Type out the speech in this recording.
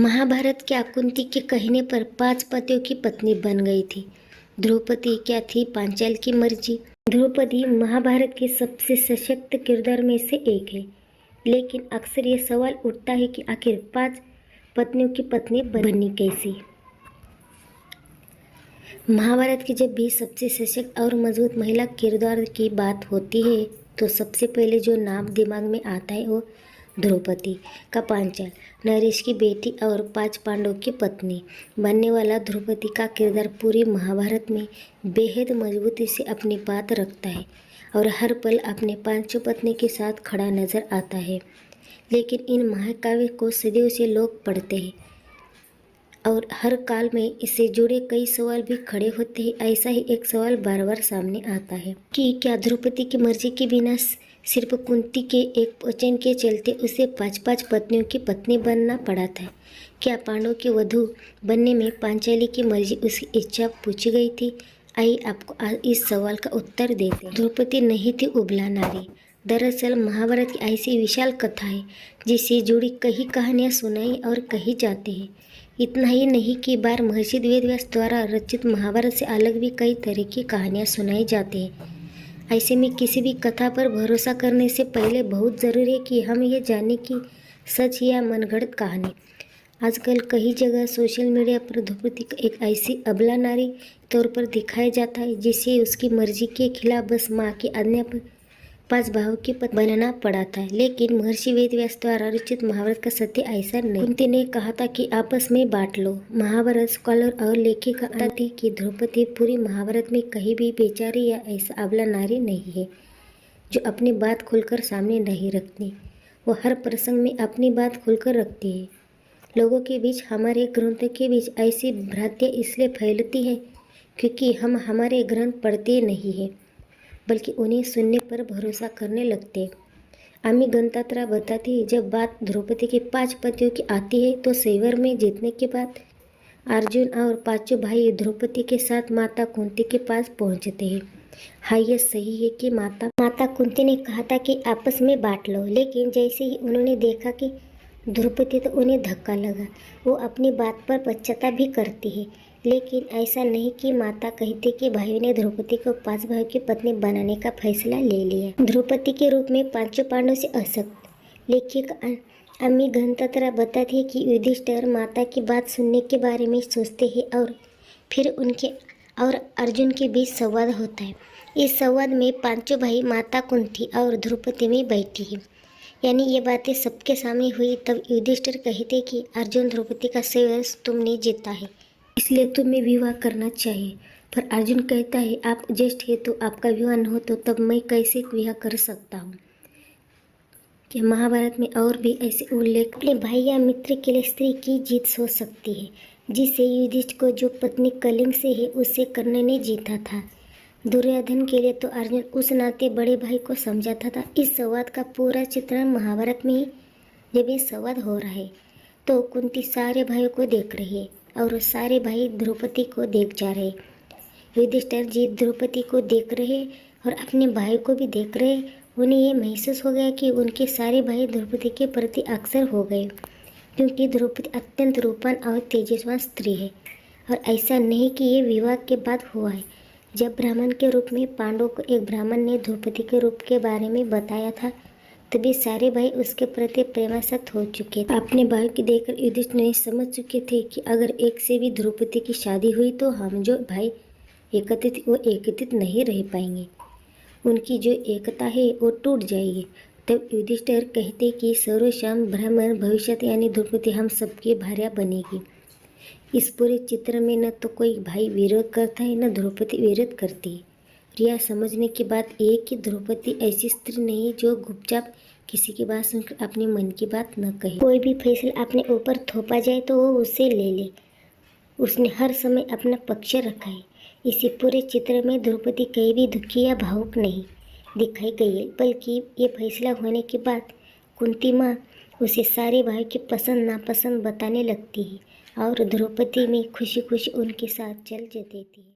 महाभारत के कुंती के कहने पर 5 पतियों की पत्नी बन गई थी। द्रौपदी क्या थी पांचाल की मर्जी। द्रौपदी महाभारत के सबसे सशक्त किरदार में से एक है, लेकिन अक्सर ये सवाल उठता है कि आखिर 5 पत्नियों की पत्नी बनी कैसी। महाभारत की जब भी सबसे सशक्त और मजबूत महिला किरदार की बात होती है तो सबसे पहले जो नाम दिमाग में आता है वो द्रौपदी का पांचाल, नरेश की बेटी और 5 पांडवों की पत्नी बनने वाला द्रौपदी का किरदार पूरी महाभारत में बेहद मजबूती से अपनी बात रखता है और हर पल अपने 5 पत्नी के साथ खड़ा नजर आता है। लेकिन इन महाकाव्य को सदियों से लोग पढ़ते हैं और हर काल में इससे जुड़े कई सवाल भी खड़े होते हैं। ऐसा ही एक सवाल बार बार सामने आता है कि क्या द्रौपदी की मर्जी के बिना सिर्फ कुंती के एक वचन के चलते उसे 5 पत्नियों की पत्नी बनना पड़ा था? क्या पांडवों की वधू बनने में पांचाली की मर्जी उसकी इच्छा पूछी गई थी? आइए आपको इस सवाल का उत्तर देते हैं। द्रौपदी नहीं थी उबला नारी। दरअसल महाभारत की ऐसी विशाल कथा है जिससे जुड़ी कई कहानियाँ सुनाई और कही जाती है। इतना ही नहीं कि बार महर्षि वेदव्यास द्वारा रचित महाभारत से अलग भी कई तरह की कहानियाँ सुनाई जाती है। ऐसे में किसी भी कथा पर भरोसा करने से पहले बहुत ज़रूरी है कि हम ये जानें कि सच या मनगढ़ंत कहानी। आजकल कई जगह सोशल मीडिया पर द्रौपदी को एक ऐसी अबला नारी तौर पर दिखाया जाता है जिसे उसकी मर्जी के खिलाफ बस माँ की आज्ञा पर 5 भावों की पत्नी बनना पड़ा था। लेकिन महर्षि वेदव्यास द्वारा रचित महाभारत का सत्य ऐसा नहीं। कुंती ने कहा था कि आपस में बांट लो। महाभारत स्कॉलर और लेखिका थी कि द्रौपदी पूरी महाभारत में कहीं भी बेचारी या ऐसा अबला नारी नहीं है जो अपनी बात खुलकर सामने नहीं रखती। वो हर प्रसंग में अपनी बात खुलकर रखती है। लोगों के बीच, हमारे ग्रंथों के बीच ऐसी भ्रांतियाँ इसलिए फैलती है क्योंकि हम हमारे ग्रंथ पढ़ते नहीं हैं बल्कि उन्हें सुनने पर भरोसा करने लगते। अम्मी गंतात्रा बताती है, जब बात द्रौपदी के 5 पतियों की आती है तो सैवर में जीतने के बाद अर्जुन और 5 भाई द्रौपदी के साथ माता कुंती के पास पहुंचते हैं। हाँ, यह सही है कि माता कुंती ने कहा था कि आपस में बांट लो, लेकिन जैसे ही उन्होंने देखा कि द्रौपदी तो उन्हें धक्का लगा। वो अपनी बात पर पश्चाताप भी करती है। लेकिन ऐसा नहीं कि माता कहती कि भाइयों ने द्रौपदी को 5 भाइयों की पत्नी बनाने का फैसला ले लिया। द्रौपदी के रूप में 5 पांडवों से असक्त लेखिका अम्मी गंतात्रा बताती है कि युधिष्ठिर माता की बात सुनने के बारे में सोचते हैं और फिर उनके और अर्जुन के बीच संवाद होता है। इस संवाद में 5 भाई माता कुंती और द्रौपदी में बैठी है, यानी ये बातें सबके सामने हुई। तब युधिष्ठिर कहते कि अर्जुन, द्रौपदी का सैवर तुमने जीता है, इसलिए तुम्हें विवाह करना चाहिए। पर अर्जुन कहता है, आप ज्येष्ठ है तो आपका विवाह न हो तो तब मैं कैसे विवाह कर सकता हूँ? क्या महाभारत में और भी ऐसे उल्लेख अपने भाई या मित्र के लिए स्त्री की जीत हो सकती है, जिसे युधिष्ठिर को जो पत्नी कलिंग से है उसे कर्ण ने जीता था। दुर्योधन के लिए तो अर्जुन उस नाते बड़े भाई को समझाता था। इस संवाद का पूरा चित्रण महाभारत में ही जब ये संवाद हो रहा है तो कुंती सारे भाइयों को देख रही है और सारे भाई द्रौपदी को देख जा रहे। युधिष्ठिर जी द्रौपदी को देख रहे और अपने भाई को भी देख रहे। उन्हें ये महसूस हो गया कि उनके सारे भाई द्रौपदी के प्रति अक्सर हो गए, क्योंकि द्रौपदी अत्यंत रूपवान और तेजस्वान स्त्री है। और ऐसा नहीं कि ये विवाह के बाद हुआ है। जब ब्राह्मण के रूप में पांडवों को एक ब्राह्मण ने द्रौपदी के रूप के बारे में बताया था, तभी सारे भाई उसके प्रति प्रेमासक्त हो चुके थे। अपने भाई को देखकर युधिष्ठिर समझ चुके थे कि अगर एक से भी द्रौपदी की शादी हुई तो हम जो भाई एकत्रित नहीं रह पाएंगे। उनकी जो एकता है वो टूट जाएगी। तब युधिष्ठिर कहते कि सर्वश्याम ब्राह्मण भविष्यत यानी द्रौपदी हम सबकी भार्या बनेगी। इस पूरे चित्र में न तो कोई भाई विरोध करता है न द्रौपदी विरोध करती है। यह समझने की बात यह कि द्रौपदी ऐसी स्त्री नहीं जो गुपचाप किसी की बात सुनकर अपने मन की बात न कहे। कोई भी फैसला अपने ऊपर थोपा जाए तो वो उसे ले ले। उसने हर समय अपना पक्ष रखा है। इसी पूरे चित्र में द्रौपदी कहीं भी दुखी या भावुक नहीं दिखाई गई है, बल्कि ये फैसला होने के बाद कुंती माँ उसे सारे भाई की पसंद नापसंद बताने लगती है और द्रौपदी में खुशी खुशी उनके साथ चल देती है।